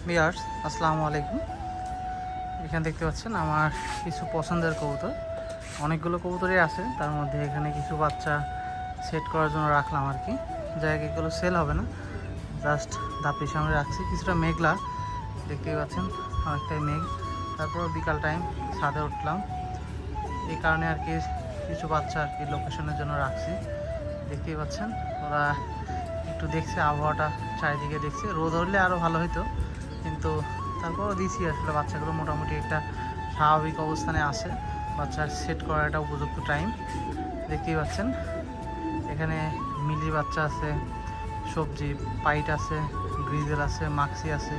Viewers আসসালামু আলাইকুম। এখানে দেখতে পাচ্ছেন আমার কিছু পছন্দের কবুতর, অনেকগুলো কবুতরই আছে। তার মধ্যে এখানে কিছু বাচ্চা সেট করার জন্য রাখলাম আর কি। জায়গাগুলো সেল হবে না, জাস্ট ধাপের সামনে রাখছি। কিছুটা মেঘলা দেখতেই পাচ্ছেন, অনেকটাই মেঘ। তারপর বিকাল টাইম ছাদে উঠলাম, এই কারণে আর কি কিছু বাচ্চা আর কি লোকেশনের জন্য রাখছি। দেখতেই পাচ্ছেন ওরা একটু দেখছে আবহাওয়াটা, চারিদিকে দেখছে। রোদ হলে আরও ভালো হতো, কিন্তু তারপরও দিছি। আসলে বাচ্চাগুলো মোটামুটি একটা স্বাভাবিক অবস্থানে আছে। বাচ্চার সেট করার একটা উপযুক্ত টাইম। দেখতেই পাচ্ছেন এখানে মিলির বাচ্চা আছে, সবজি পাইট আছে, গ্রিজেল আছে, মাক্সি আছে,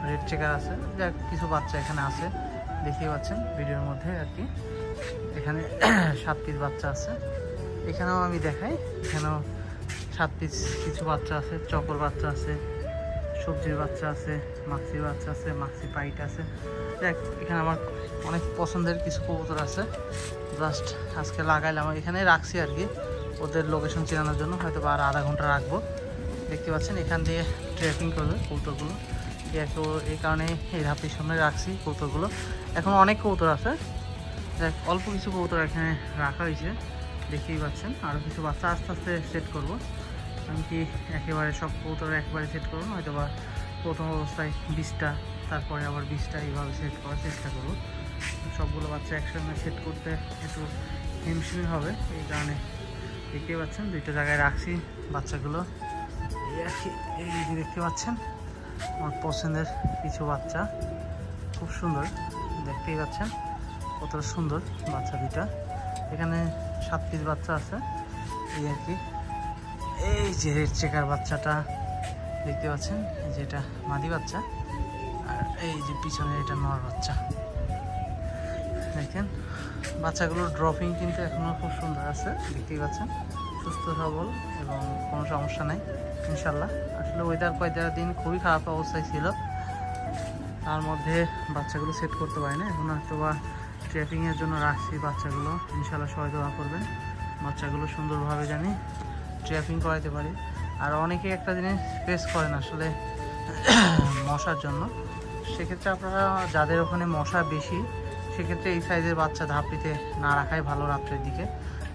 রেড চেকার আছে, যা কিছু বাচ্চা এখানে আছে দেখতেই পাচ্ছেন ভিডিওর মধ্যে আর কি। এখানে 7 পিস বাচ্চা আছে। এখানেও আমি দেখাই, এখানেও 7 পিস কিছু বাচ্চা আছে। চকর বাচ্চা আছে, সবজির বাচ্চা আছে, মাক্সির বাচ্চা আছে, মাক্সি পাইট আছে। দেখ এখানে আমার অনেক পছন্দের কিছু কবুতর আছে। জাস্ট আজকে লাগাইলাম, এখানে রাখছি আর কি ওদের লোকেশন চেনানোর জন্য। হয়তো বা আর আধা ঘন্টা রাখবো। দেখতে পাচ্ছেন এখান দিয়ে ট্রেকিং করবে কবুতরগুলো। এই কারণে এই ধাপের সামনে রাখছি কবুতরগুলো। এখন অনেক কবুতর আছে, দেখ অল্প কিছু কবুতর এখানে রাখা হয়েছে দেখতেই পাচ্ছেন। আরও কিছু বাচ্চা আস্তে আস্তে সেট করবো। আমি কি একেবারে সব কবুতর একবারে সেট করবো না, হয়তো বা প্রথম অবস্থায় 20টা, তারপরে আবার 20টা, এইভাবে সেট করার চেষ্টা করবো। সবগুলো বাচ্চা একসঙ্গে সেট করতে একটু হিমশিম হবে, এই কারণে দেখতেই পাচ্ছেন 2টা জায়গায় রাখছি বাচ্চাগুলো। এই যে দেখতে পাচ্ছেন আমার পছন্দের কিছু বাচ্চা, খুব সুন্দর দেখতেই পাচ্ছেন কতটা সুন্দর বাচ্চা 2টা। এখানে 7 পিস বাচ্চা আছে এই আর কি। এই যে রেড চেকার বাচ্চাটা দেখতে পাচ্ছেন, যেটা মাদি বাচ্চা, আর এই যে পিছনে এটা নর বাচ্চা। দেখেন বাচ্চাগুলোর ড্রপিং কিন্তু এখনও খুব সুন্দর আছে দেখতেই পাচ্ছেন, সুস্থ সবল এবং কোনো সমস্যা নেই ইনশাল্লাহ। আসলে ওয়েদার কয়েকটা দিন খুবই খারাপ অবস্থায় ছিল, তার মধ্যে বাচ্চাগুলো সেট করতে পারি না। এখন হয়তো বা ট্রেপিংয়ের জন্য রাখছি বাচ্চাগুলো। ইনশাল্লাহ সবাই দোয়া করবেন বাচ্চাগুলো সুন্দরভাবে জানি ট্রেপিং করাইতে পারি। আর অনেকে একটা জিনিস ফেস করেন আসলে মশার জন্য, সেক্ষেত্রে আপনারা যাদের ওখানে মশা বেশি, সেক্ষেত্রে এই সাইজের বাচ্চা ধাপড়িতে না রাখাই ভালো রাত্রের দিকে।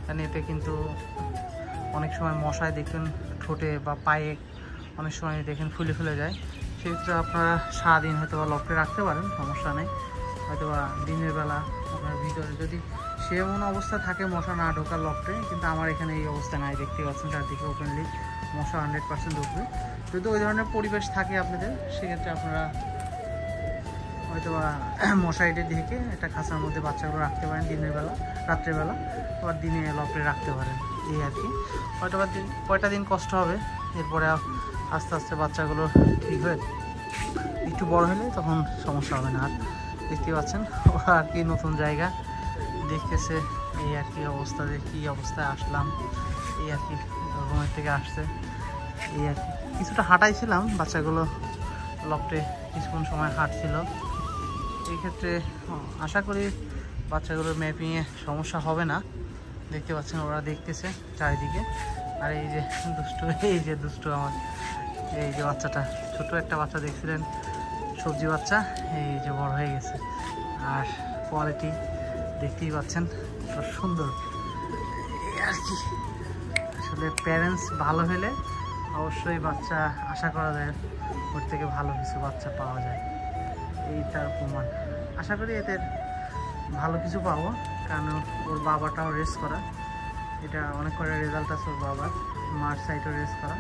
কারণ এতে কিন্তু অনেক সময় মশায় দেখেন ঠোঁটে বা পায়ে অনেক সময় দেখেন ফুলে ফুলে যায়। সেক্ষেত্রে আপনারা সারাদিন হয়তো বা লফটে রাখতে পারেন, সমস্যা নেই। হয়তো বা দিনের বেলা আপনার ভিতরে যদি সে এমন অবস্থা থাকে মশা না ঢোকার লফটে, কিন্তু আমার এখানে এই অবস্থা নাই দেখতে পাচ্ছেন। চারদিকে ওপেনলি মশা 100% ঢুকবে। যদি ওই ধরনের পরিবেশ থাকে আপনাদের, সেক্ষেত্রে আপনারা হয়তো বা মশারিটা ঢেকে একটা খাঁচার মধ্যে বাচ্চাগুলো রাখতে পারেন দিনের বেলা, রাত্রেবেলা, আবার দিনে লফটে রাখতে পারেন এই আর কি। হয়তো বা কয়টা দিন কষ্ট হবে, এরপরে আস্তে আস্তে বাচ্চাগুলো ঠিক হয়ে একটু বড় হলে তখন সমস্যা হবে না। আর দেখতে পাচ্ছেন ওরা আর কি নতুন জায়গা দেখতেছে, এই আর কি অবস্থা, কী অবস্থায় আসলাম এই আর কি। রুমের থেকে আসছে এই আর কি। কিছুটা হাঁটাইছিলাম বাচ্চাগুলো লফটে, কিছুক্ষণ সময় হাঁটছিল। এই ক্ষেত্রে আশা করি বাচ্চাগুলোর ম্যাপিংয়ে সমস্যা হবে না। দেখতে পাচ্ছেন ওরা দেখতেছে চারিদিকে। আর এই যে দুষ্টু, এই যে দুষ্টু আমার এই যে বাচ্চাটা, ছোট একটা বাচ্চা দেখছিলেন সবজি বাচ্চা, এই যে বড় হয়ে গেছে। আর কোয়ালিটি দেখতেই পাচ্ছেন কত সুন্দর এই আর কি। আসলে প্যারেন্টস ভালো হলে অবশ্যই বাচ্চা আশা করা যায় ওর থেকে ভালো কিছু বাচ্চা পাওয়া যায়, এই তার প্রমাণ। আশা করি এদের ভালো কিছু পাবো, কারণ ওর বাবাটাও রেস করা, এটা অনেক করে রেজাল্ট আছে ওর বাবার। মার সাইডও রেস করা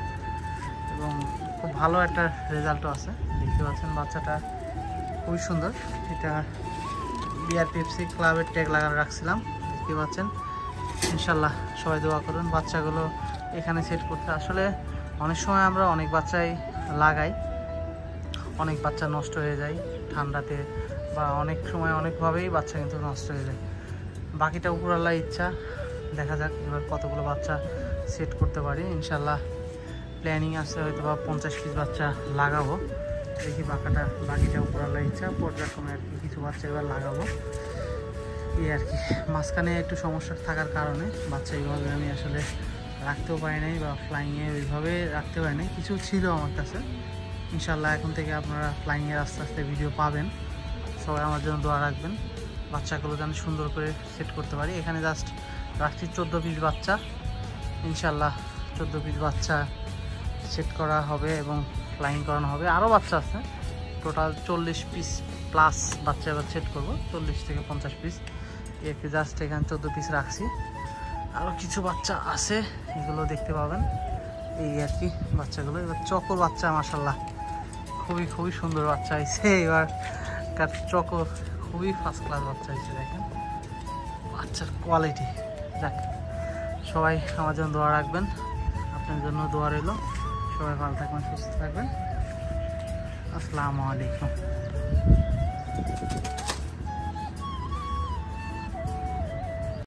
এবং খুব ভালো একটা রেজাল্টও আছে। দেখতে পাচ্ছেন বাচ্চাটা খুবই সুন্দর। এটা বিআর পেপসি ক্লাবের ট্যাগ লাগানো রাখছিলাম, দেখতে পাচ্ছেন। ইনশাল্লাহ সবাই দোয়া করুন বাচ্চাগুলো এখানে সেট করতে। আসলে অনেক সময় আমরা অনেক বাচ্চাই লাগাই, অনেক বাচ্চা নষ্ট হয়ে যায় ঠান্ডাতে, বা অনেক সময় অনেকভাবেই বাচ্চা কিন্তু নষ্ট হয়ে যায়। বাকিটা উপর আল্লাহর ইচ্ছা, দেখা যাক এবার কতগুলো বাচ্চা সেট করতে পারি। ইনশাল্লাহ প্ল্যানিং আছে হয়তো বা 50 পিস বাচ্চা লাগাবো, দেখি বাকিটা উপর আল্লাহর ইচ্ছা। পর্যায়ক্রমে আর কি কিছু বাচ্চা এবার লাগাবো এই আর কি। মাঝখানে একটু সমস্যা থাকার কারণে বাচ্চা এইভাবে আমি আসলে রাখতেও পারি নাই, বা ফ্লাইংয়ে ওইভাবে রাখতে পারি নাই। কিছু ছিল আমার কাছে, ইনশাল্লাহ এখন থেকে আপনারা ফ্লাইংয়ের আস্তে আস্তে ভিডিও পাবেন। সবাই আমার জন্য দোয়া রাখবেন, বাচ্চাগুলো যেন সুন্দর করে সেট করতে পারি। এখানে জাস্ট রাখছি 14 পিস বাচ্চা, ইনশাল্লাহ 14 পিস বাচ্চা সেট করা হবে এবং ফ্লাইং করানো হবে। আরও বাচ্চা আছে, টোটাল 40 পিস প্লাস বাচ্চা এবার সেট করবো, 40 থেকে 50 পিস। একে জাস্ট এখানে 14 পিস রাখছি, আরও কিছু বাচ্চা আছে, এগুলো দেখতে পাবেন। এই আর কি বাচ্চাগুলো। এবার চকোর বাচ্চা মাশাল্লাহ খুবই সুন্দর বাচ্চা হয়েছে। এবার চকো খুবই ফার্স্ট ক্লাস বাচ্চা হয়েছে, দেখেন বাচ্চার কোয়ালিটি। যাক, সবাই আমার জন্য দোয়া রাখবেন, আপনার জন্য দোয়া রইল। সবাই ভালো থাকবেন, সুস্থ থাকবেন। আসসালামু আলাইকুম।